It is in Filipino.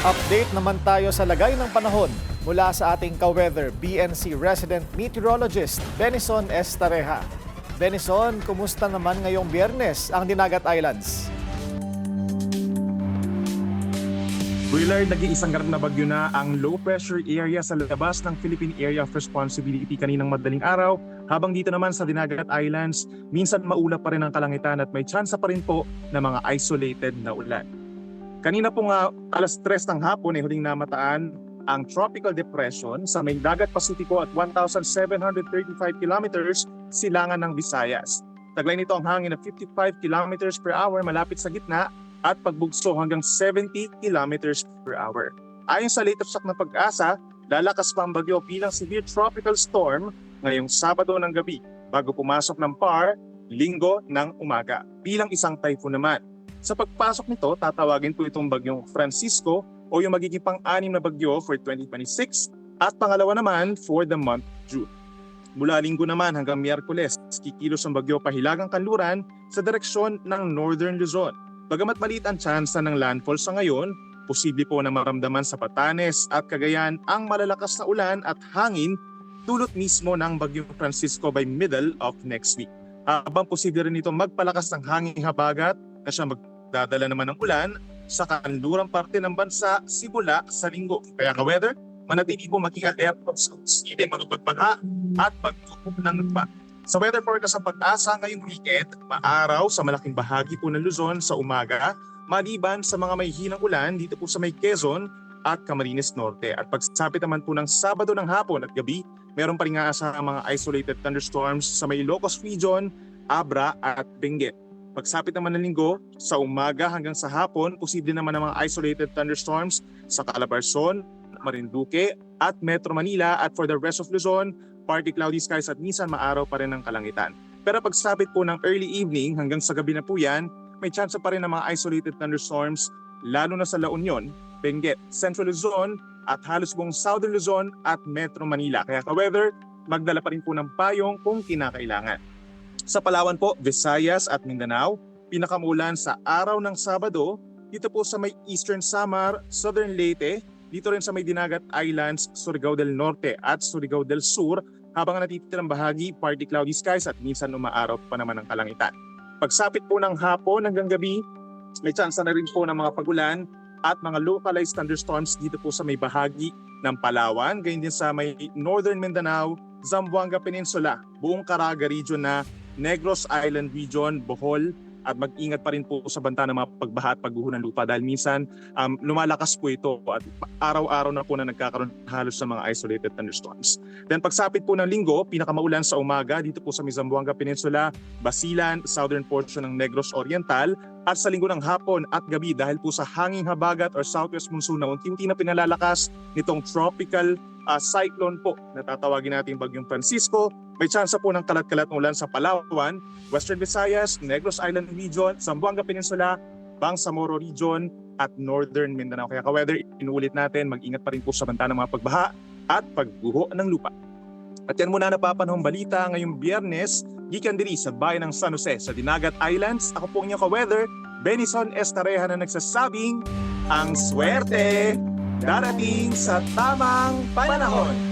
Update naman tayo sa lagay ng panahon mula sa ating ka-weather BNC resident meteorologist Benison Estareja. Benison, kumusta naman ngayong Biyernes ang Dinagat Islands? Willard, nag-iisang ganap na bagyo na ang low pressure area sa labas ng Philippine Area of Responsibility kaninang madaling araw. Habang dito naman sa Dinagat Islands, minsan maulap pa rin ang kalangitan at may tsansa pa rin po ng mga isolated na ulan. Kanina po nga alas 3 ng hapon ay huling namataan ang tropical depression sa may dagat Pasipiko at 1,735 kilometers silangan ng Visayas. Taglay nito ang hangin na 55 kilometers per hour malapit sa gitna at pagbugso hanggang 70 kilometers per hour. Ayon sa latest shock ng Pag-asa, lalakas pa ang bagyo bilang severe tropical storm ngayong Sabado ng gabi bago pumasok ng PAR Linggo ng umaga bilang isang typhoon naman. Sa pagpasok nito, tatawagin po itong bagyong Francisco o yung magiging pang-anim na bagyo for 2026 at pangalawa naman for the month June. Mula Linggo naman hanggang Miyerkules, kikilos ang bagyo pahilagang kanluran sa direksyon ng Northern Luzon. Bagamat maliit ang tsansa ng landfall sa ngayon, posible po na maramdaman sa Batanes at Cagayan ang malalakas na ulan at hangin dulot mismo ng bagyong Francisco by middle of next week. Habang posible rin ito magpalakas ng hangin habagat na siya magdadala naman ng ulan sa kanlurang parte ng bansa simula sa Linggo. Kaya ka-weather, manatili po mag-ingat sa hindi mga pagbaha at pagtukob ng lupa. Sa weather forecast sa Pag-asa ngayong weekend, maaraw sa malaking bahagi po ng Luzon sa umaga, maliban sa mga may hinang ulan dito po sa may Quezon at Camarines Norte. At pagsapit naman po ng Sabado ng hapon at gabi, meron pa rin aasahang mga isolated thunderstorms sa may Ilocos Region, Abra at Benguet. Pagsapit naman ng Linggo, sa umaga hanggang sa hapon, posible naman ang mga isolated thunderstorms sa Calabarzon, Marinduque at Metro Manila at for the rest of Luzon, partly cloudy skies at minsan maaraw pa rin ang kalangitan. Pero pagsapit po ng early evening hanggang sa gabi na po yan, may chance pa rin ng mga isolated thunderstorms lalo na sa La Union, Benguet, Central Luzon at halos buong Southern Luzon at Metro Manila. Kaya ka-weather, magdala pa rin po ng payong kung kinakailangan. Sa Palawan po, Visayas at Mindanao, pinakamulan sa araw ng Sabado, dito po sa may Eastern Samar, Southern Leyte, dito rin sa may Dinagat Islands, Surigao del Norte at Surigao del Sur, habang natitirang bahagi, partly cloudy skies at minsan umaaraw pa naman ang kalangitan. Pagsapit po ng hapon hanggang gabi, may tsansa na rin po ng mga pagulan at mga localized thunderstorms dito po sa may bahagi ng Palawan, gayon din sa may Northern Mindanao, Zamboanga Peninsula, buong Caraga region na Negros Island Region, Bohol, at mag-ingat pa rin po sa banta ng mga pagbaha at pagguho ng lupa dahil minsan lumalakas po ito at araw-araw na po na nagkakaroon halos sa mga isolated thunderstorms. Then pagsapit po ng Linggo, pinakamaulan sa umaga dito po sa Zamboanga Peninsula, Basilan, southern portion ng Negros Oriental at sa Linggo ng hapon at gabi dahil po sa hanging habagat or southwest monsoon na unti-unti na pinalalakas nitong tropical cyclone po na tatawagin natin bagyong Francisco. May tsansa po ng kalat-kalat ng ulan sa Palawan, Western Visayas, Negros Island Region, Zamboanga Peninsula, Bangsamoro Region at Northern Mindanao. Kaya ka-weather, inuulit natin, mag-ingat pa rin po sa banta ng mga pagbaha at pagguho ng lupa. At yan muna napapanahong balita ngayong Biyernes, gikan diri sa bayan ng San Jose sa Dinagat Islands. Ako po ang inyong ka-weather, Benison Estareja na nagsasabing, ang swerte darating sa tamang panahon.